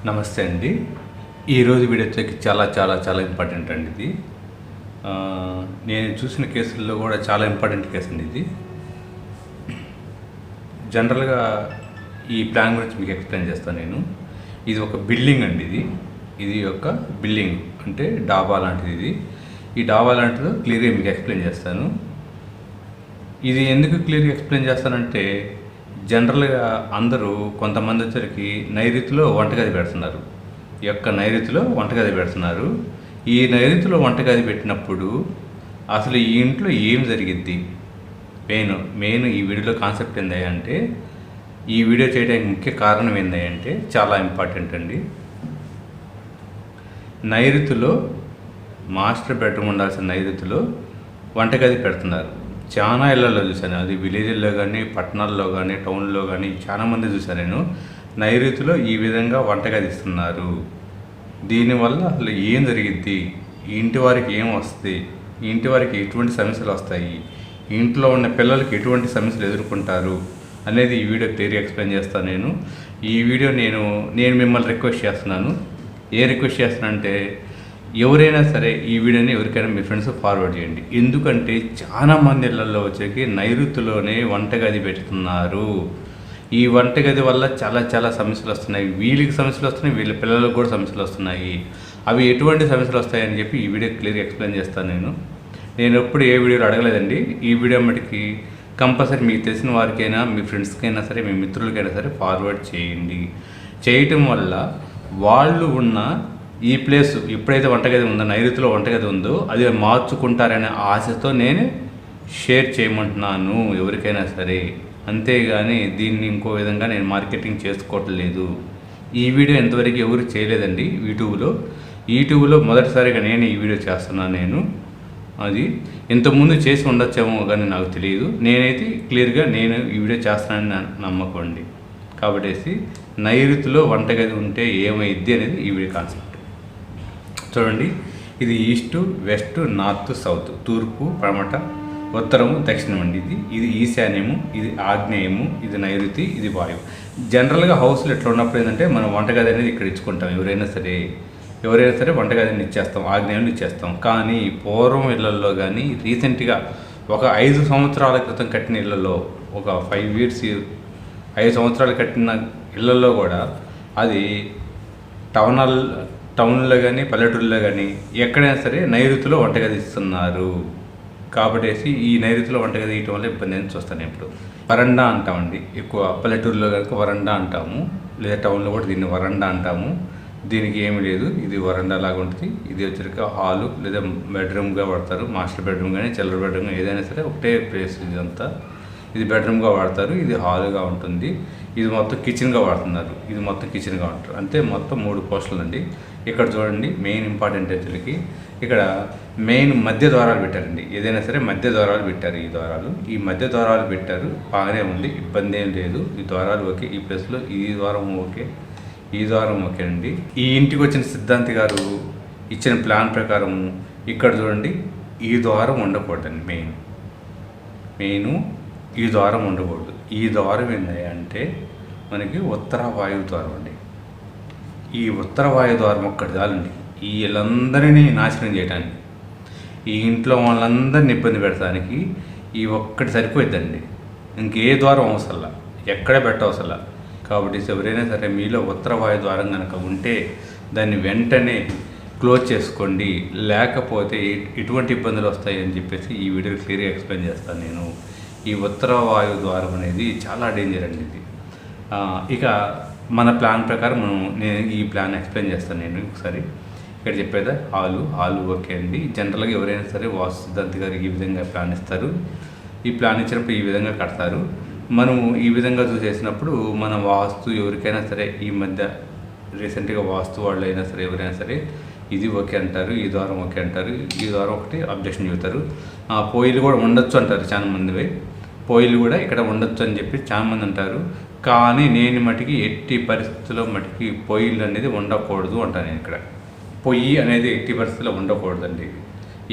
నమస్తే అండి. ఈరోజు వీడియో వచ్చేసి చాలా చాలా చాలా ఇంపార్టెంట్ అండి ఇది. నేను చూసిన కేసుల్లో కూడా చాలా ఇంపార్టెంట్ కేసు అండి ఇది. జనరల్గా ఈ ప్లాన్ గురించి మీకు ఎక్స్ప్లెయిన్ చేస్తాను నేను. ఇది ఒక బిల్డింగ్ అండి ఇది ఒక బిల్డింగ్ అంటే డాబా లాంటిది ఇది. ఈ డాబా లాంటిది క్లియర్గా మీకు ఎక్స్ప్లెయిన్ చేస్తాను. ఇది ఎందుకు క్లియర్గా ఎక్స్ప్లెయిన్ చేస్తానంటే జనరల్గా అందరూ కొంతమంది వచ్చరికి నైరుతిలో వంటగది పెడుతున్నారు. ఈ యొక్క నైరుతిలో వంటగది పెడుతున్నారు. ఈ నైరుతిలో వంటగది పెట్టినప్పుడు అసలు ఈ ఇంట్లో ఏం జరిగిద్ది, మెయిన్ ఈ వీడియోలో కాన్సెప్ట్ ఏందంటే, ఈ వీడియో చేయడానికి ముఖ్య కారణం ఏందంటే చాలా ఇంపార్టెంట్ అండి. నైరుతిలో మాస్టర్ బెడ్రూమ్ ఉండాల్సిన నైరుతిలో వంటగది పెడుతున్నారు. చాలా ఇళ్లలో చూశాను, అది విలేజ్లో కానీ పట్టణాల్లో కానీ టౌన్లో కానీ చాలామంది చూశాను నేను. నైరుతిలో ఈ విధంగా వంటగది ఇస్తున్నారు. దీనివల్ల అసలు ఏం జరిగిద్ది, ఈ ఇంటి వారికి ఏం వస్తుంది, ఈ ఇంటి వారికి ఎటువంటి సమస్యలు వస్తాయి, ఈ ఇంట్లో ఉన్న పిల్లలకి ఎటువంటి సమస్యలు ఎదుర్కొంటారు అనేది ఈ వీడియో క్లియర్గా ఎక్స్ప్లెయిన్ చేస్తాను నేను. ఈ వీడియో నేను మిమ్మల్ని రిక్వెస్ట్ చేస్తున్నాను. రిక్వెస్ట్ చేస్తున్నానంటే ఎవరైనా సరే ఈ వీడియోని ఎవరికైనా మీ ఫ్రెండ్స్ ఫార్వర్డ్ చేయండి. ఎందుకంటే చాలామంది ఇళ్లలో వచ్చేకి నైరుతిలోనే వంటగది పెడుతున్నారు. ఈ వంటగది వల్ల చాలా చాలా సమస్యలు వస్తున్నాయి. వీళ్ళకి సమస్యలు వస్తున్నాయి, వీళ్ళ పిల్లలకు కూడా సమస్యలు వస్తున్నాయి. అవి ఎటువంటి సమస్యలు వస్తాయని చెప్పి ఈ వీడియో క్లియర్గా ఎక్స్ప్లెయిన్ చేస్తాను నేను ఎప్పుడు ఏ వీడియోలో అడగలేదండి. ఈ వీడియో మటుకి కంపల్సరీ మీకు తెలిసిన వారికైనా, మీ ఫ్రెండ్స్కైనా సరే, మీ మిత్రులకైనా సరే ఫార్వర్డ్ చేయండి. చేయటం వల్ల వాళ్ళు ఉన్న ఈ ప్లేస్ ఎప్పుడైతే వంటగది ఉందో, నైరుతిలో వంటగది ఉందో అది మార్చుకుంటారనే ఆశతో నేను షేర్ చేయమంటున్నాను ఎవరికైనా సరే. అంతేగాని దీన్ని ఇంకో విధంగా నేను మార్కెటింగ్ చేసుకోవట్లేదు. ఈ వీడియో ఎంతవరకు ఎవరు చేయలేదండి యూట్యూబ్లో మొదటిసారిగా నేను ఈ వీడియో చేస్తున్నాను. అది ఇంతకుముందు చేసి ఉండొచ్చేమో కానీ నాకు తెలియదు. నేనైతే క్లియర్గా నేను ఈ వీడియో చేస్తానని నమ్మకండి. కాబట్టి నైరుతిలో వంటగది ఉంటే ఏమైద్ది అనేది ఈ వీడియో కాన్సెప్ట్. చూడండి, ఇది ఈస్టు, వెస్ట్, నార్త్, సౌత్, తూర్పు, పడమట, ఉత్తరము, దక్షిణం అండి. ఇది ఈశాన్యము, ఇది ఆగ్నేయము, ఇది నైరుతి, ఇది వాయువు. జనరల్గా హౌస్లో ఎట్లా ఉన్నప్పుడు ఏంటంటే మనం వంటగది అనేది ఇక్కడ ఇచ్చుకుంటాం. ఎవరైనా సరే వంటగదిని ఇచ్చేస్తాం, ఆగ్నేయాన్ని ఇచ్చేస్తాం. కానీ పూర్వం ఇళ్లలో కానీ రీసెంట్గా ఒక 5 సంవత్సరాల క్రితం కట్టిన ఇళ్లలో, ఒక 5 సంవత్సరాలు కట్టిన ఇళ్లలో కూడా అది టౌన్లో కానీ పల్లెటూరులో కానీ ఎక్కడైనా సరే నైరుతిలో వంటగది ఇస్తున్నారు. కాబట్టి ఈ నైరుతిలో వంటగది ఇవ్వటం వల్ల ఇబ్బంది అని చూస్తాను. ఇప్పుడు వరండా అంటామండి, ఎక్కువ పల్లెటూరులో కనుక వరండా అంటాము, లేదా టౌన్లో కూడా దీన్ని వరండా అంటాము. దీనికి ఏమీ లేదు, ఇది వరండా లాగా ఉంటుంది. ఇది వచ్చరికి హాలు లేదా బెడ్రూమ్గా వాడతారు. మాస్టర్ బెడ్రూమ్ కానీ చిల్లర బెడ్రూమ్ కానీ ఏదైనా సరే ఒకటే ప్లేస్. ఇదంతా ఇది బెడ్రూమ్గా వాడతారు, ఇది హాలుగా ఉంటుంది. ఇది మొత్తం కిచెన్గా వాడుతున్నారు, ఇది మొత్తం కిచెన్గా ఉంటారు. అంతే, మొత్తం 3 పోస్టులు అండి. ఇక్కడ చూడండి, మెయిన్ ఇంపార్టెంట్ వచ్చేసరికి ఇక్కడ మెయిన్ మధ్య ద్వారాలు పెట్టారండి. ఏదైనా సరే మధ్య ద్వారాలు పెట్టారు. ఈ మధ్య ద్వారాలు పెట్టారు, బాగానే ఉంది, ఇబ్బంది ఏం లేదు. ఈ ద్వారాలు ఓకే, ఈ ప్లేస్లో ఈ ద్వారం ఓకే, ఈ ద్వారం ఓకే అండి. ఈ ఇంటికి వచ్చిన సిద్ధాంతి గారు ఇచ్చిన ప్లాన్ ప్రకారం ఇక్కడ చూడండి, ఈ ద్వారం ఉండకూడదండి. మెయిన్ ఈ ద్వారం ఉండకూడదు. ఈ ద్వారం ఏంటి అంటే మనకి ఉత్తర వాయువు ద్వారం అండి. ఈ ఉత్తర వాయు ద్వారం ఒక్కటి చాలండి ఈ వీళ్ళందరినీ నాశనం చేయడానికి, ఈ ఇంట్లో వాళ్ళందరినీ ఇబ్బంది పెడతానికి ఈ ఒక్కటి సరిపోయిద్దండి. ఇంకే ద్వారం అవసరంలా, ఎక్కడ పెట్టవసరంలా. కాబట్టి ఎవరైనా సరే మీలో ఉత్తర వాయు ద్వారం కనుక ఉంటే దాన్ని వెంటనే క్లోజ్ చేసుకోండి. లేకపోతే ఎటువంటి ఇబ్బందులు వస్తాయని చెప్పేసి ఈ వీడియో క్లియర్గా ఎక్స్ప్లెయిన్ చేస్తాను నేను. ఈ ఉత్తర వాయు ద్వారం అనేది చాలా డేంజర్ అండి ఇది. ఇక మన ప్లాన్ ప్రకారం నేను ఈ ప్లాన్ ఎక్స్ప్లెయిన్ చేస్తాను నేను ఒకసారి. ఇక్కడ చెప్పేదా హాలు ఓకే అండి. జనరల్గా ఎవరైనా సరే వాస్తు సిద్ధాంతి గారు ఈ విధంగా ప్లాన్ ఇస్తారు. ఈ ప్లాన్ ఇచ్చినప్పుడు ఈ విధంగా కడతారు. మనము ఈ విధంగా చూసేసినప్పుడు మన వాస్తు ఎవరికైనా సరే ఈ మధ్య రీసెంట్గా వాస్తు వాళ్ళు అయినా సరే ఎవరైనా సరే ఇది ఓకే అంటారు, ఈ ద్వారం ఓకే అంటారు, ఈ ద్వారం ఒకటి అబ్జెక్షన్ చెబుతారు. పొయ్యిలు కూడా ఉండొచ్చు అంటారు చాలామంది. పొయ్యిలు కూడా ఇక్కడ ఉండొచ్చు అని చెప్పి చాలామంది అంటారు. కానీ నేను మటుకి ఎట్టి పరిస్థితుల్లో మటుకి పొయ్యిలు అనేది ఉండకూడదు అంటాను నేను. ఇక్కడ పొయ్యి అనేది ఎట్టి పరిస్థితుల్లో ఉండకూడదండి.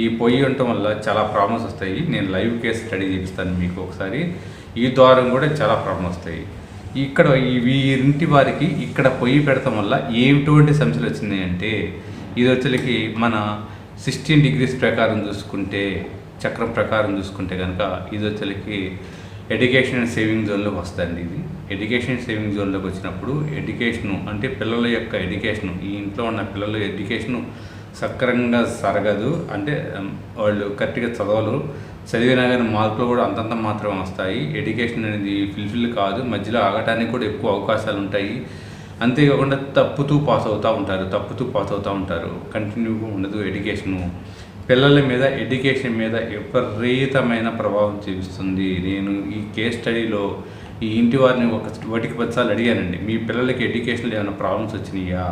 ఈ పొయ్యి ఉండటం వల్ల చాలా ప్రాబ్లమ్స్ వస్తాయి. నేను లైవ్ కేస్ స్టడీ చేపిస్తాను మీకు ఒకసారి. ఈ ద్వారం కూడా చాలా ప్రాబ్లమ్ వస్తాయి. ఇక్కడ ఈ వీరింటి వారికి ఇక్కడ పొయ్యి పెడతాం వల్ల ఎటువంటి సమస్యలు వచ్చినాయి అంటే, ఇది వచ్చేకి మన 16 degrees ప్రకారం చూసుకుంటే, చక్రం ప్రకారం చూసుకుంటే కనుక ఇది వచ్చేకి ఎడ్యుకేషన్ అండ్ సేవింగ్ జోన్లోకి వస్తుందండి. ఇది ఎడ్యుకేషన్ సేవింగ్ జోన్లోకి వచ్చినప్పుడు ఎడ్యుకేషను అంటే పిల్లల యొక్క ఎడ్యుకేషను, ఈ ఇంట్లో ఉన్న పిల్లల ఎడ్యుకేషను సక్రమంగా జరగదు. అంటే వాళ్ళు కరెక్ట్గా చదివినా కానీ మార్కులు కూడా అంతంత మాత్రం వస్తాయి. ఎడ్యుకేషన్ అనేది ఫుల్ఫిల్ కాదు, మధ్యలో ఆగటానికి కూడా ఎక్కువ అవకాశాలు ఉంటాయి. అంతేకాకుండా తప్పుతూ పాస్ అవుతూ ఉంటారు. కంటిన్యూగా ఉండదు ఎడ్యుకేషను. పిల్లల మీద ఎడ్యుకేషన్ మీద విపరీతమైన ప్రభావం చూపిస్తుంది. నేను ఈ కేస్ స్టడీలో ఈ ఇంటి వారిని ఒకటికి 10 సార్లు అడిగానండి, మీ పిల్లలకి ఎడ్యుకేషన్లో ఏమైనా ప్రాబ్లమ్స్ వచ్చినాయా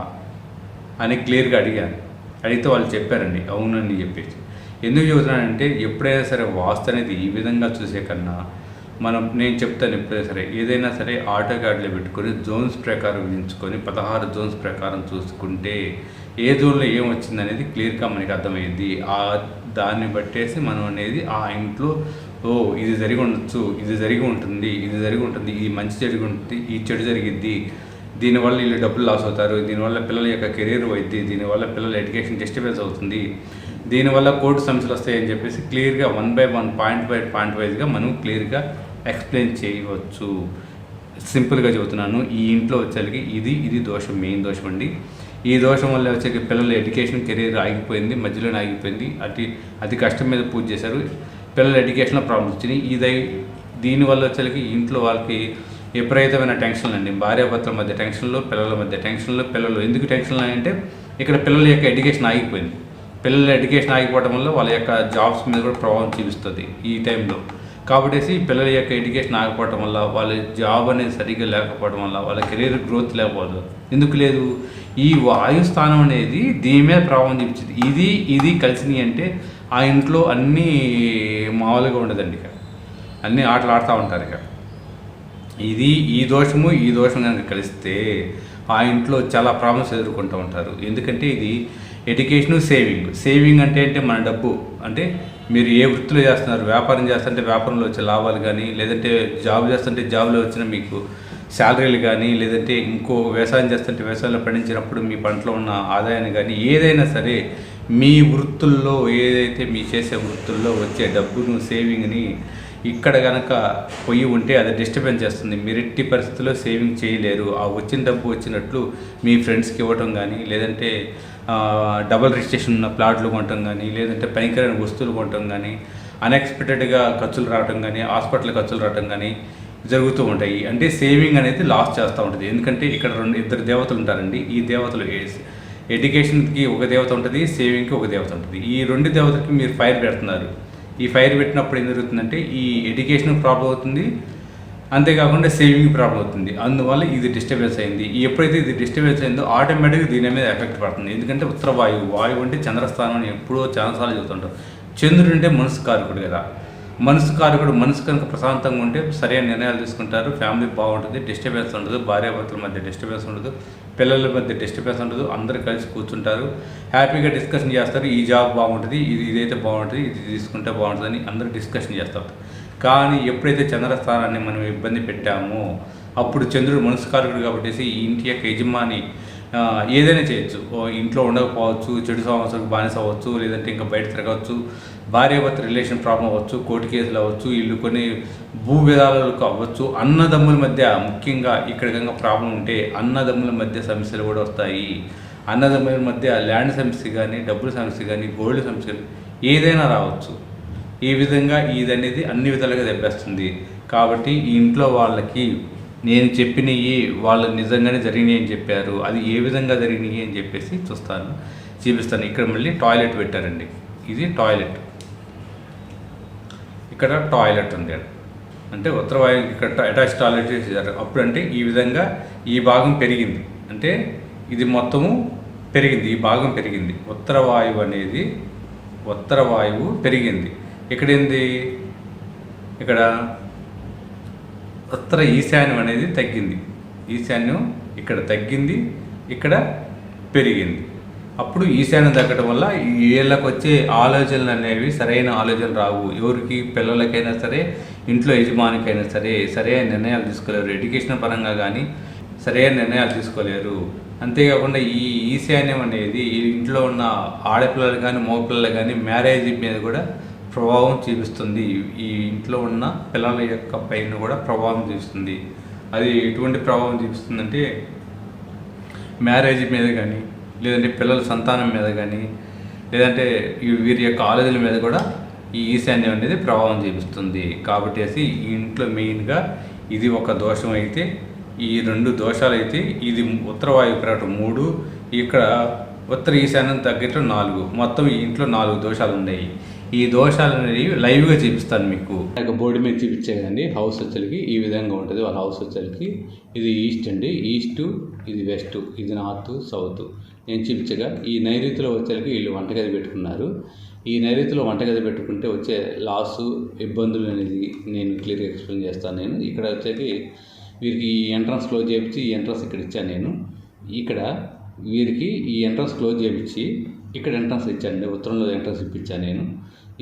అని క్లియర్గా అడిగాను. అడిగితే వాళ్ళు చెప్పారండి అవునని చెప్పేసి. ఎందుకు చెబుతున్నానంటే, ఎప్పుడైనా సరే వాస్తు అనేది ఈ విధంగా చూసే కన్నా నేను చెప్తాను, ఎప్పుడైనా సరే ఏదైనా సరే ఆటో కార్డులో పెట్టుకొని జోన్స్ ప్రకారం విధించుకొని 16 జోన్స్ ప్రకారం చూసుకుంటే ఏ జోన్లో ఏం వచ్చింది అనేది క్లియర్గా మనకి అర్థమైంది. దాన్ని బట్టేసి మనం అనేది ఆ ఇంట్లో ఇది జరిగి ఉండొచ్చు, ఇది జరిగి ఉంటుంది, ఇది మంచి జరిగి ఉంటుంది, ఈ చెడు జరిగిద్ది, దీనివల్ల వీళ్ళు డబ్బులు లాస్ అవుతారు, దీనివల్ల పిల్లల యొక్క కెరీర్ పోయిద్ది, దీనివల్ల పిల్లల ఎడ్యుకేషన్ డిస్టర్బెన్స్ అవుతుంది, దీనివల్ల కోర్టు సమస్యలు వస్తాయని చెప్పేసి క్లియర్గా 1 by 1 పాయింట్ వైజ్గా మనం క్లియర్గా ఎక్స్ప్లెయిన్ చేయవచ్చు. సింపుల్గా చెబుతున్నాను, ఈ ఇంట్లో వచ్చేసరికి ఇది దోషం, మెయిన్ దోషం అండి. ఈ దోషం వల్ల వచ్చేకి పిల్లల ఎడ్యుకేషన్ కెరీర్ ఆగిపోయింది, మధ్యలోనే ఆగిపోయింది. అతి కష్టం మీద పూజ చేశారు, పిల్లల ఎడ్యుకేషన్లో ప్రాబ్లమ్స్ వచ్చినాయి. దీనివల్ల వచ్చేకి ఇంట్లో వాళ్ళకి విపరీతమైన టెన్షన్లు అండి. భార్యాభర్తల మధ్య టెన్షన్లు, పిల్లల మధ్య టెన్షన్లు. పిల్లలు ఎందుకు టెన్షన్లు అంటే ఇక్కడ పిల్లల యొక్క ఎడ్యుకేషన్ ఆగిపోయింది. పిల్లల ఎడ్యుకేషన్ ఆగిపోవడం వల్ల వాళ్ళ యొక్క జాబ్స్ మీద కూడా ప్రభావం చూపిస్తుంది ఈ టైంలో. కాబట్టి పిల్లల యొక్క ఎడ్యుకేషన్ ఆగిపోవడం వల్ల వాళ్ళ జాబ్ అనేది సరిగ్గా లేకపోవడం వల్ల వాళ్ళ కెరీర్ గ్రోత్ లేకపోదు. ఎందుకు లేదు? ఈ వాయు స్థానం అనేది దీని మీద ప్రభావం చూపించింది. ఇది కలిసినాయి అంటే ఆ ఇంట్లో అన్నీ మామూలుగా ఉండదండి. ఇక అన్నీ ఆటలు ఆడుతూ ఉంటారు. ఇక ఈ దోషం కనుక కలిస్తే ఆ ఇంట్లో చాలా ప్రాబ్లమ్స్ ఎదుర్కొంటూ ఉంటారు. ఎందుకంటే ఇది ఎడ్యుకేషను, సేవింగ్ అంటే మన డబ్బు. అంటే మీరు ఏ వృత్తిలో చేస్తున్నారు, వ్యాపారం చేస్తుంటే వ్యాపారంలో వచ్చే లాభాలు కానీ, లేదంటే జాబ్ చేస్తుంటే జాబ్లో వచ్చిన మీకు శాలరీలు కానీ, లేదంటే ఇంకో వ్యవసాయం చేస్తుంటే వ్యవసాయంలో పండించినప్పుడు మీ పంటలో ఉన్న ఆదాయాన్ని కానీ, ఏదైనా సరే మీ వృత్తుల్లో ఏదైతే మీ చేసే వృత్తుల్లో వచ్చే డబ్బును, సేవింగ్ని ఇక్కడ కనుక పొయ్యి ఉంటే అది డిస్టర్బెన్స్ చేస్తుంది. మీరు ఎట్టి పరిస్థితుల్లో సేవింగ్ చేయలేరు. ఆ వచ్చిన డబ్బు వచ్చినట్లు మీ ఫ్రెండ్స్కి ఇవ్వటం కానీ, లేదంటే డబుల్ రిజిస్ట్రేషన్ ఉన్న ప్లాట్లు కొనటం కానీ, లేదంటే పనికిరైన వస్తువులు కొనటం కానీ, అన్ఎక్స్పెక్టెడ్గా ఖర్చులు రావటం కానీ, హాస్పిటల్ ఖర్చులు రావటం కానీ జరుగుతూ ఉంటాయి. అంటే సేవింగ్ అనేది లాస్ చేస్తూ ఉంటుంది. ఎందుకంటే ఇక్కడ ఇద్దరు దేవతలు ఉంటారండి. ఈ దేవతలు ఎడ్యుకేషన్కి ఒక దేవత ఉంటుంది, సేవింగ్కి ఒక దేవత ఉంటుంది. ఈ 2 దేవతలకి మీరు ఫైర్ పెడుతున్నారు. ఈ ఫైర్ పెట్టినప్పుడు ఏం జరుగుతుందంటే ఈ ఎడ్యుకేషన్ ప్రాబ్లం అవుతుంది, అంతేకాకుండా సేవింగ్ ప్రాబ్లం అవుతుంది. అందువల్ల ఇది డిస్టర్బెన్స్ అయింది. ఎప్పుడైతే ఇది డిస్టర్బెన్స్ అయిందో ఆటోమేటిక్గా దీని మీద ఎఫెక్ట్ పడుతుంది. ఎందుకంటే ఉత్తర వాయువు అంటే చంద్రస్థానం అని ఎప్పుడో చాలాసార్లు చెబుతుంటారు. చంద్రుడు అంటే మనసు కారకుడు కదా. మనసు కనుక ప్రశాంతంగా ఉంటే సరైన నిర్ణయాలు తీసుకుంటారు, ఫ్యామిలీ బాగుంటుంది, డిస్టర్బెన్స్ ఉండదు, భార్యాభర్తల మధ్య డిస్టర్బెన్స్ ఉండదు, పిల్లల మధ్య డిస్టర్బెన్స్ ఉండదు, అందరూ కలిసి కూర్చుంటారు, హ్యాపీగా డిస్కషన్ చేస్తారు. ఈ జాబ్ బాగుంటుంది, ఇదైతే బాగుంటుంది, ఇది తీసుకుంటే బాగుంటుందని అందరూ డిస్కషన్ చేస్తారు. కానీ ఎప్పుడైతే చంద్రస్థానాన్ని మనం ఇబ్బంది పెట్టామో అప్పుడు చంద్రుడు మనస్కారకుడు కాబట్టి ఈ ఇంటి యొక్క యజమాని ఏదైనా చేయొచ్చు. ఇంట్లో ఉండకపోవచ్చు, చెడు సంవత్సరాలకు బానిస అవ్వచ్చు, లేదంటే ఇంకా బయట తిరగవచ్చు, భార్యాభర్త రిలేషన్ ప్రాబ్లం అవ్వచ్చు, కోర్టు కేసులు అవ్వచ్చు, ఇల్లు కొన్ని భూభేదాలకు అవ్వచ్చు, అన్నదమ్ముల మధ్య ముఖ్యంగా ఇక్కడ కనుక ప్రాబ్లం ఉంటే అన్నదమ్ముల మధ్య సమస్యలు కూడా వస్తాయి. అన్నదమ్ముల మధ్య ల్యాండ్ సమస్య కానీ, డబ్బుల సమస్య కానీ, గోల్డ్ సమస్య కానీ ఏదైనా రావచ్చు. ఈ విధంగా ఇది అనేది అన్ని విధాలుగా దెబ్బేస్తుంది. కాబట్టి ఈ ఇంట్లో వాళ్ళకి నేను చెప్పినవి వాళ్ళు నిజంగానే జరిగినాయి అని చెప్పారు. అది ఏ విధంగా జరిగినాయి అని చెప్పేసి చూపిస్తాను. ఇక్కడ మళ్ళీ టాయిలెట్ పెట్టారండి. ఇది టాయిలెట్, ఇక్కడ టాయిలెట్ ఉంది. అంటే ఉత్తరవాయు ఇక్కడ అటాచ్ టాయిలెట్ చేశారు. అప్పుడు అంటే ఈ విధంగా ఈ భాగం పెరిగింది, అంటే ఇది మొత్తము పెరిగింది, ఈ భాగం పెరిగింది. ఉత్తర వాయువు పెరిగింది. ఇక్కడ ఏంది, ఇక్కడ ఉత్తర ఈశాన్యం అనేది తగ్గింది. ఈశాన్యం ఇక్కడ తగ్గింది, ఇక్కడ పెరిగింది. అప్పుడు ఈశాన్యం తగ్గడం వల్ల వీళ్ళకి వచ్చే ఆలోచనలు అనేవి సరైన ఆలోచనలు రావు. ఎవరికి పిల్లలకైనా సరే ఇంట్లో యజమానికైనా సరే సరైన నిర్ణయాలు తీసుకోలేరు, ఎడ్యుకేషన్ పరంగా కానీ సరైన నిర్ణయాలు తీసుకోలేరు. అంతేకాకుండా ఈ ఈశాన్యం అనేది ఈ ఇంట్లో ఉన్న ఆడపిల్లలు కానీ మగపిల్లలు కానీ మ్యారేజ్ మీద కూడా ప్రభావం చూపిస్తుంది. ఈ ఇంట్లో ఉన్న పిల్లల యొక్క పైన కూడా ప్రభావం చూపిస్తుంది. అది ఎటువంటి ప్రభావం చూపిస్తుందంటే మ్యారేజ్ మీద కానీ, లేదంటే పిల్లల సంతానం మీద కానీ, లేదంటే వీరి యొక్క ఆలోచనల మీద కూడా ఈ ఈశాన్యం అనేది ప్రభావం చూపిస్తుంది. కాబట్టి ఈ ఇంట్లో మెయిన్గా ఇది ఒక దోషం అయితే, ఈ 2 దోషాలు అయితే, ఇది ఉత్తర వాయువు పెరగటం 3, ఇక్కడ ఉత్తర ఈశాన్యం తగ్గట్టు 4, మొత్తం ఈ ఇంట్లో 4 దోషాలు ఉన్నాయి. ఈ దోషాలు అనేవి లైవ్గా చూపిస్తాను మీకు. బోర్డు మీద చూపించే కదండి. హౌస్ వచ్చేసరికి ఈ విధంగా ఉంటుంది. వాళ్ళ హౌస్ వచ్చేసరికి ఇది ఈస్ట్ అండి, ఈస్టు, ఇది వెస్ట్, ఇది నార్త్, సౌత్. నేను చూపించగా ఈ నైరుతిలో వచ్చేసరికి వీళ్ళు వంటగది పెట్టుకున్నారు. ఈ నైరుతిలో వంటగది పెట్టుకుంటే వచ్చే లాసు, ఇబ్బందులు అనేది నేను క్లియర్గా ఎక్స్ప్లెయిన్ చేస్తాను. నేను ఇక్కడ వచ్చేసి వీరికి ఈ ఎంట్రన్స్ క్లోజ్ చేయించి ఈ ఎంట్రన్స్ ఇక్కడ ఇచ్చాను. నేను ఇక్కడ వీరికి ఈ ఎంట్రన్స్ క్లోజ్ చేయించి ఇక్కడ ఎంట్రన్స్ ఇచ్చాను, ఉత్తరంలో ఎంట్రన్స్ ఇప్పించాను. నేను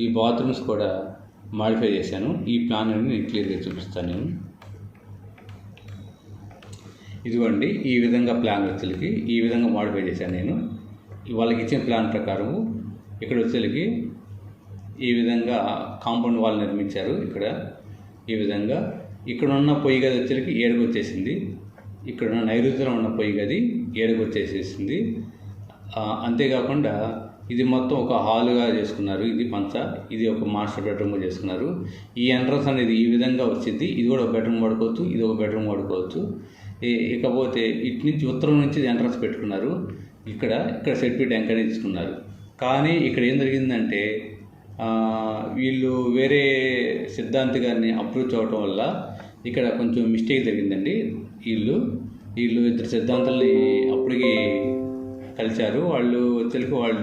ఈ బాత్రూమ్స్ కూడా మాడిఫై చేశాను. ఈ ప్లాన్ అనేది నేను క్లియర్గా చూపిస్తాను. నేను ఇదిగోండి ఈ విధంగా ప్లాన్ వచ్చేసరికి ఈ విధంగా మాడిఫై చేశాను. నేను వాళ్ళకి ఇచ్చిన ప్లాన్ ప్రకారం ఇక్కడ వచ్చేసరికి ఈ విధంగా కాంపౌండ్ వాల్ నిర్మించారు. ఇక్కడ ఈ విధంగా ఇక్కడ ఉన్న పొయ్యి గది వచ్చేసరికి 7కి వచ్చేసింది. ఇక్కడ ఉన్న నైరుతిలో ఉన్న పొయ్యి గది 7కి వచ్చేసేసింది. అంతేకాకుండా ఇది మొత్తం ఒక హాలుగా చేసుకున్నారు. ఇది పంచ, ఇది ఒక మాస్టర్ బెడ్రూమ్గా చేసుకున్నారు. ఈ ఎంట్రన్స్ అనేది ఈ విధంగా వచ్చింది. ఇది కూడా ఒక బెడ్రూమ్ వాడుకోవచ్చు, ఇది ఒక బెడ్రూమ్ వాడుకోవచ్చు. ఇకపోతే ఇటు నుంచి ఉత్తరం నుంచి ఎంట్రన్స్ పెట్టుకున్నారు. ఇక్కడ సెట్పీ ట్యాంక్ అనేది తీసుకున్నారు. కానీ ఇక్కడ ఏం జరిగిందంటే వీళ్ళు వేరే సిద్ధాంతి గారిని అప్రోచ్ అవ్వటం వల్ల ఇక్కడ కొంచెం మిస్టేక్ జరిగిందండి. వీళ్ళు 2 సిద్ధాంతాలని అప్పటికి కలిశారు. వాళ్ళు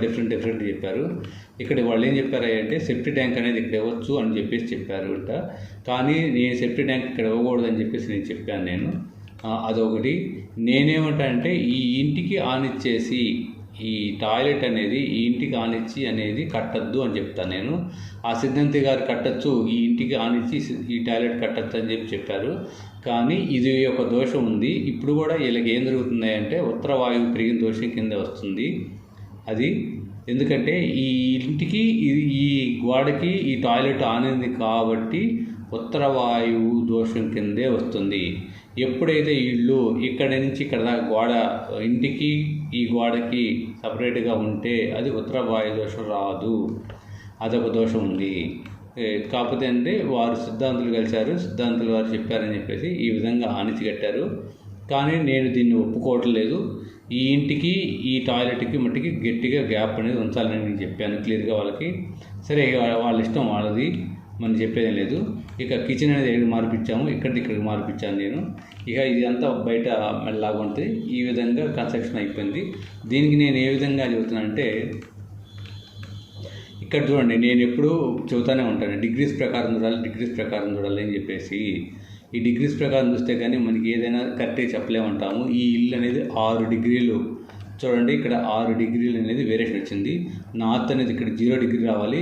డిఫరెంట్ చెప్పారు. ఇక్కడ వాళ్ళు ఏం చెప్పారంటే సెప్టీ ట్యాంక్ అనేది ఇక్కడ ఇవ్వచ్చు అని చెప్పారు. కానీ నేను సెప్టీ ట్యాంక్ ఇక్కడ ఇవ్వకూడదని నేను చెప్పాను. అదొకటి. నేనేమంటానంటే ఈ ఇంటికి ఆనిచ్చేసి ఈ టాయిలెట్ అనేది ఈ ఇంటికి ఆనిచ్చి అనేది కట్టద్దు అని చెప్తాను నేను. ఆ సిద్ధాంతి గారు కట్టచ్చు, ఈ ఇంటికి ఆనిచ్చి ఈ టాయిలెట్ కట్టచ్చు అని చెప్పారు. కానీ ఇది ఒక దోషం ఉంది. ఇప్పుడు కూడా వీళ్ళకి ఏం జరుగుతుంది అంటే ఉత్తర వాయువు పెరిగిన దోషం కింద వస్తుంది. అది ఎందుకంటే ఈ ఇంటికి ఈ గోడకి ఈ టాయిలెట్ ఆనింది కాబట్టి ఉత్తర వాయువు దోషం కిందే వస్తుంది. ఎప్పుడైతే ఇల్లు ఇక్కడి నుంచి ఇక్కడ దాకా గోడ ఇంటికి ఈ గోడకి సపరేట్గా ఉంటే అది ఉత్తర వాయు దోషం రాదు. అదొక దోషం ఉంది. కాకపోతే అంటే వారు సిద్ధాంతులు కలిశారు, సిద్ధాంతులు వారు చెప్పారని చెప్పేసి ఈ విధంగా ఆనిచి కట్టారు. కానీ నేను దీన్ని ఒప్పుకోవట్లేదు. ఈ ఇంటికి ఈ టాయిలెట్కి మట్టికి గట్టిగా గ్యాప్ అనేది ఉంచాలని నేను చెప్పాను క్లియర్గా వాళ్ళకి. సరే వాళ్ళ ఇష్టం వాళ్ళది, మనం చెప్పేదేం లేదు. ఇక కిచెన్ అనేది ఎక్కడికి మార్పించాము, ఇక్కడికి మార్పించాను నేను. ఇక ఇదంతా బయట మెల్లగా ఉంటుంది. ఈ విధంగా కన్స్ట్రక్షన్ అయిపోయింది. దీనికి నేను ఏ విధంగా చెబుతున్నానంటే ఇక్కడ చూడండి, నేను ఎప్పుడూ చెబుతూనే ఉంటాను డిగ్రీస్ ప్రకారం చూడాలి అని చెప్పేసి. ఈ డిగ్రీస్ ప్రకారం చూస్తే కానీ మనకి ఏదైనా కరెక్ట్గా చెప్పలేమంటాము. ఈ ఇల్లు అనేది 6 డిగ్రీలు చూడండి, ఇక్కడ 6 డిగ్రీలు అనేది వేరియేషన్ వచ్చింది. నార్త్ అనేది ఇక్కడ 0 డిగ్రీ రావాలి,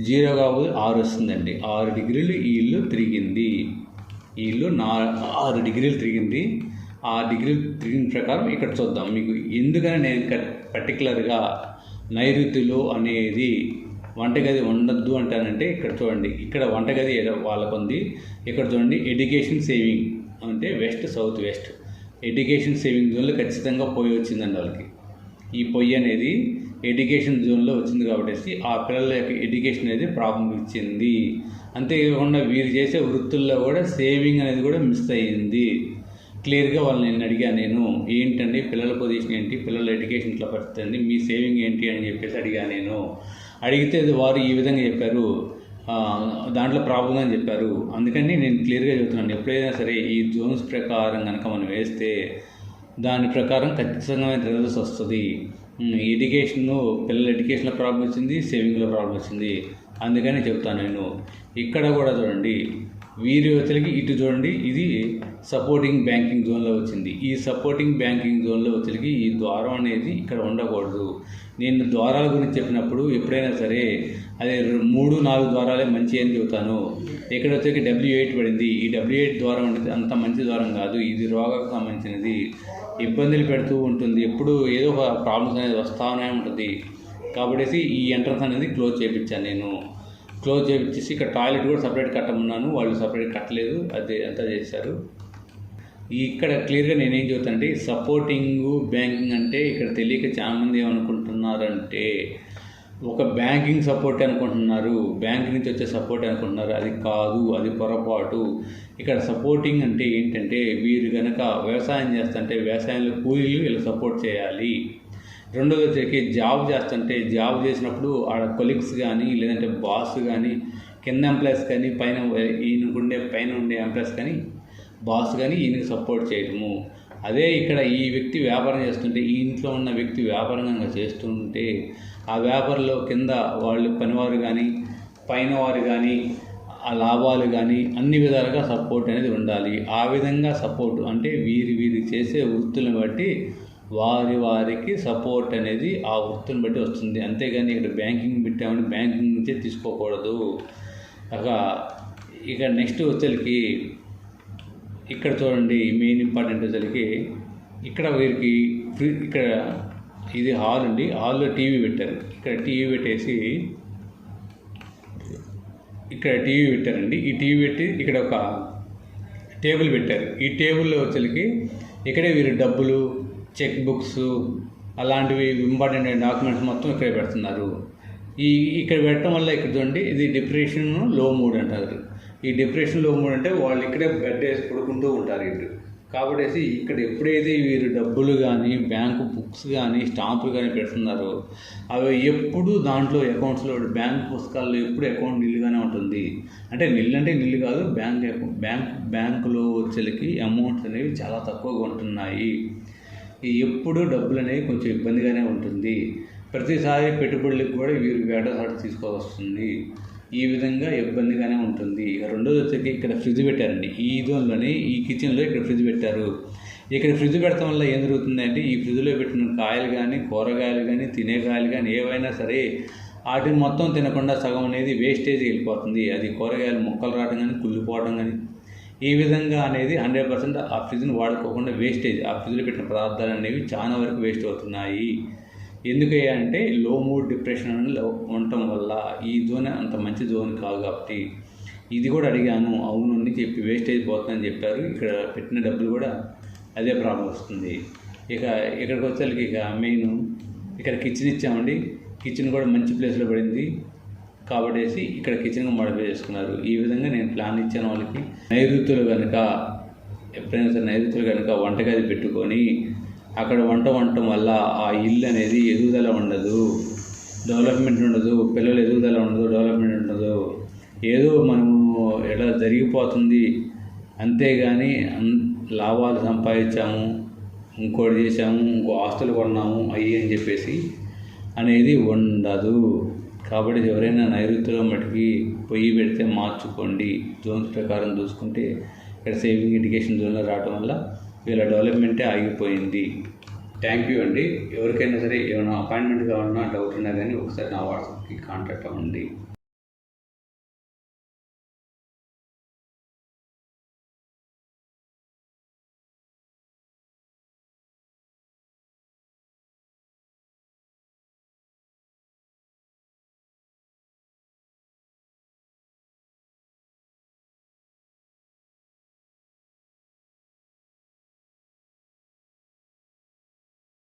0 కాకపోతే 6 వస్తుందండి. 6 డిగ్రీలు ఈ ఇల్లు తిరిగింది. ఈ ఇల్లు 6 డిగ్రీలు తిరిగింది. 6 డిగ్రీలు తిరిగిన ప్రకారం ఇక్కడ చూద్దాం. మీకు ఎందుకని నేను పర్టికులర్గా నైరుతిలో అనేది వంటగది ఉండద్దు అంటానంటే ఇక్కడ చూడండి, ఇక్కడ వంటగది వాళ్ళకు ఉంది. ఇక్కడ చూడండి ఎడ్యుకేషన్ సేవింగ్ అంటే west, south, west. Education saving జోన్లో ఖచ్చితంగా పొయ్యి వచ్చిందండి వాళ్ళకి. ఈ పొయ్యి అనేది ఎడ్యుకేషన్ జోన్లో వచ్చింది కాబట్టి ఆ పిల్లల యొక్క ఎడ్యుకేషన్ అనేది ప్రాబ్లం ఇచ్చింది. అంతేకాకుండా వీరు చేసే వృత్తుల్లో కూడా సేవింగ్ అనేది కూడా మిస్ అయ్యింది. క్లియర్గా వాళ్ళని నేను అడిగాను. నేను ఏంటండి పిల్లల పొజిషన్ ఏంటి, పిల్లల ఎడ్యుకేషన్ ఇట్లా పరిస్థితి, మీ సేవింగ్ ఏంటి అని చెప్పేసి అడిగాను నేను. అడిగితే వారు ఈ విధంగా చెప్పారు, దాంట్లో ప్రాబ్లం అని చెప్పారు. అందుకని నేను క్లియర్గా చెబుతున్నాను, ఎప్పుడైనా సరే ఈ జోన్స్ ప్రకారం కనుక మనం వేస్తే దాని ప్రకారం ఖచ్చితంగా రిజల్ట్స్ వస్తుంది. పిల్లల ఎడ్యుకేషన్లో ప్రాబ్లం వచ్చింది, సేవింగ్లో ప్రాబ్లం వచ్చింది. అందుకని చెప్తాను నేను. ఇక్కడ కూడా చూడండి, వీరి వచ్చరికి ఇటు చూడండి, ఇది సపోర్టింగ్ బ్యాంకింగ్ జోన్లో వచ్చింది. ఈ సపోర్టింగ్ బ్యాంకింగ్ జోన్లో వచ్చరికి ఈ ద్వారం అనేది ఇక్కడ ఉండకూడదు. నేను ద్వారాల గురించి చెప్పినప్పుడు ఎప్పుడైనా సరే అదే 3-4 ద్వారాలే మంచి అని చెబుతాను. ఇక్కడ వచ్చరికి W8 పడింది. ఈ W8 ద్వారం అనేది అంత మంచి ద్వారం కాదు. ఇది రోగాలకు సంబంధించినది, ఇబ్బందులు పెడుతూ ఉంటుంది. ఎప్పుడు ఏదో ఒక ప్రాబ్లమ్స్ అనేది వస్తానే ఉంటుంది. కాబట్టి ఈ ఎంట్రన్స్ అనేది క్లోజ్ చేయించాను. నేను క్లోజ్ చేయించేసి ఇక్కడ టాయిలెట్ కూడా సపరేట్ కట్టమన్నాను. వాళ్ళు సపరేట్ కట్టలేదు, అదే అంతా చేశారు. ఇక్కడ క్లియర్గా నేనేం చెబుతానంటే సపోర్టింగ్ బ్యాంకింగ్ అంటే ఇక్కడ తెలియక చాలామంది ఏమనుకుంటున్నారంటే ఒక బ్యాంకింగ్ సపోర్ట్ అనుకుంటున్నారు, బ్యాంక్ నుంచి వచ్చే సపోర్ట్ అనుకుంటున్నారు. అది కాదు, అది పొరపాటు. ఇక్కడ సపోర్టింగ్ అంటే ఏంటంటే వీరు కనుక వ్యవసాయం చేస్తుంటే వ్యవసాయంలో కూలీలు వీళ్ళు సపోర్ట్ చేయాలి. రెండోది వచ్చేసి జాబ్ చేస్తుంటే జాబ్ చేసినప్పుడు ఆడ కొలీగ్స్ కానీ లేదంటే బాస్ కానీ కింద ఎంప్లాయీస్ కానీ పైన పైన ఉండే ఎంప్లాయీస్ కానీ బాస్ కానీ ఈయనకి సపోర్ట్ చేయడము. అదే ఇక్కడ ఈ వ్యక్తి వ్యాపారం చేస్తుంటే ఈ ఇంట్లో ఉన్న వ్యక్తి వ్యాపారంగా చేస్తుంటే ఆ వ్యాపారంలో కింద వాళ్ళు పనివారు కానీ పైన వారు కానీ ఆ లాభాలు కానీ అన్ని విధాలుగా సపోర్ట్ అనేది ఉండాలి. ఆ విధంగా సపోర్ట్ అంటే వీరి చేసే వృత్తులను బట్టి వారికి సపోర్ట్ అనేది ఆ వృత్తిని బట్టి వస్తుంది. అంతేగాని ఇక్కడ బ్యాంకింగ్ పెట్టామని బ్యాంకింగ్ నుంచే తీసుకోకూడదు. ఇక నెక్స్ట్ వచ్చేసరికి ఇక్కడ చూడండి, మెయిన్ ఇంపార్టెంట్ వచ్చేసరికి ఇక్కడ వీరికి ఇక్కడ ఇది హాల్ అండి. హాల్లో టీవీ పెట్టారు. ఇక్కడ టీవీ పెట్టేసి ఇక్కడ టీవీ పెట్టారండి. ఈ టీవీ పెట్టి ఇక్కడ ఒక టేబుల్ పెట్టారు. ఈ టేబుల్లో వచ్చేసరికి ఇక్కడే వీరు డబ్బులు, చెక్ బుక్స్ అలాంటివి ఇంపార్టెంట్ డాక్యుమెంట్స్ మొత్తం ఇక్కడ పెడుతున్నారు. ఇక్కడ పెట్టడం వల్ల ఇక్కడ చూడండి, ఇది డిప్రెషన్ లో మూడ్ అంటారు. ఈ డిప్రెషన్ లో మూడ్ అంటే వాళ్ళు ఇక్కడే బెడ్ వేసి పడుకుంటూ ఉంటారు వీళ్ళు. కాబట్టి ఇక్కడ ఎప్పుడైతే వీరు డబ్బులు కానీ బ్యాంకు బుక్స్ కానీ స్టాంపులు కానీ పెడుతున్నారో అవి ఎప్పుడు దాంట్లో అకౌంట్స్లో బ్యాంక్ పుస్తకాల్లో ఎప్పుడు అకౌంట్ నిల్లుగానే ఉంటుంది. అంటే నిల్లు కాదు, బ్యాంకులో వచ్చేకి అమౌంట్స్ అనేవి చాలా తక్కువగా ఉంటున్నాయి. ఎప్పుడు డబ్బులు అనేవి కొంచెం ఇబ్బందిగానే ఉంటుంది. ప్రతిసారి పెట్టుబడులకు కూడా వీరు వేటసాటు తీసుకోవస్తుంది. ఈ విధంగా ఇబ్బందిగానే ఉంటుంది. రెండోది వచ్చేసి ఇక్కడ ఫ్రిడ్జ్ పెట్టారండి. ఈ జోన్లోనే ఈ కిచెన్లో ఇక్కడ ఫ్రిడ్జ్ పెట్టారు. ఇక్కడ ఫ్రిడ్జ్ పెట్టడం వల్ల ఏం జరుగుతుంది అంటే ఈ ఫ్రిడ్జ్లో పెట్టిన కాయలు కానీ కూరగాయలు కానీ తినే కాయలు కానీ ఏవైనా సరే వాటిని మొత్తం తినకుండా సగం అనేది వేస్టేజ్ వెళ్ళిపోతుంది. అది కూరగాయలు మొక్కలు రావడం కానీ కుళ్ళిపోవడం కానీ ఈ విధంగా అనేది 100% ఆ ఫ్రిడ్జ్ని వాడుకోకుండా వేస్టేజ్, ఆ ఫ్రిడ్జ్లో పెట్టిన పదార్థాలు అనేవి చాలా వరకు వేస్ట్ అవుతున్నాయి. ఎందుకయ్యా అంటే లో మూడ్ డిప్రెషన్ అనేది ఉండటం వల్ల ఈ జోన్ అంత మంచి జోన్ కాదు. కాబట్టి ఇది కూడా అడిగాను, అవును అని చెప్పి వేస్టేజ్ పోతుందని చెప్పారు. ఇక్కడ పెట్టిన డబ్బులు కూడా అదే ప్రాబ్లం వస్తుంది. ఇక్కడికి వచ్చేసరికి మెయిన్ ఇక్కడ కిచెన్ ఇచ్చామండి. కిచెన్ కూడా మంచి ప్లేస్లో పడింది కాబట్టి ఇక్కడ కిచెన్గా మోడిఫై చేసుకున్నారు. ఈ విధంగా నేను ప్లాన్ ఇచ్చాను వాళ్ళకి. నైరుతులు కనుక ఎప్పుడైనా సరే నైరుతులు కనుక వంటగది పెట్టుకొని అక్కడ వండటం వల్ల ఆ ఇల్లు అనేది ఎదుగుదల ఉండదు, డెవలప్మెంట్ ఉండదు, పిల్లలు ఎదుగుదల ఉండదు, డెవలప్మెంట్ ఉండదు. ఏదో మనము ఎలా జరిగిపోతుంది. అంతేగాని లాభాలు సంపాదించాము, ఇంకోటి చేసాము, ఇంకో ఆస్తులు కొన్నాము అయ్యి అని చెప్పేసి అనేది ఉండదు. కాబట్టి ఎవరైనా నైరుతిలో మటుకి పొయ్యి పెడితే మార్చుకోండి. జోన్స్ ప్రకారం చూసుకుంటే ఇక్కడ సేవింగ్ ఎడ్యుకేషన్ జోన్లో రావడం వల్ల వీళ్ళ డెవలప్మెంటే ఆగిపోయింది. థ్యాంక్ యూ అండి. ఎవరికైనా సరే ఏమైనా అపాయింట్మెంట్ కావాలన్నా డౌట్ ఉన్నా కానీ ఒకసారి నా వాట్సాప్కి కాంటాక్ట్ అవ్వండి.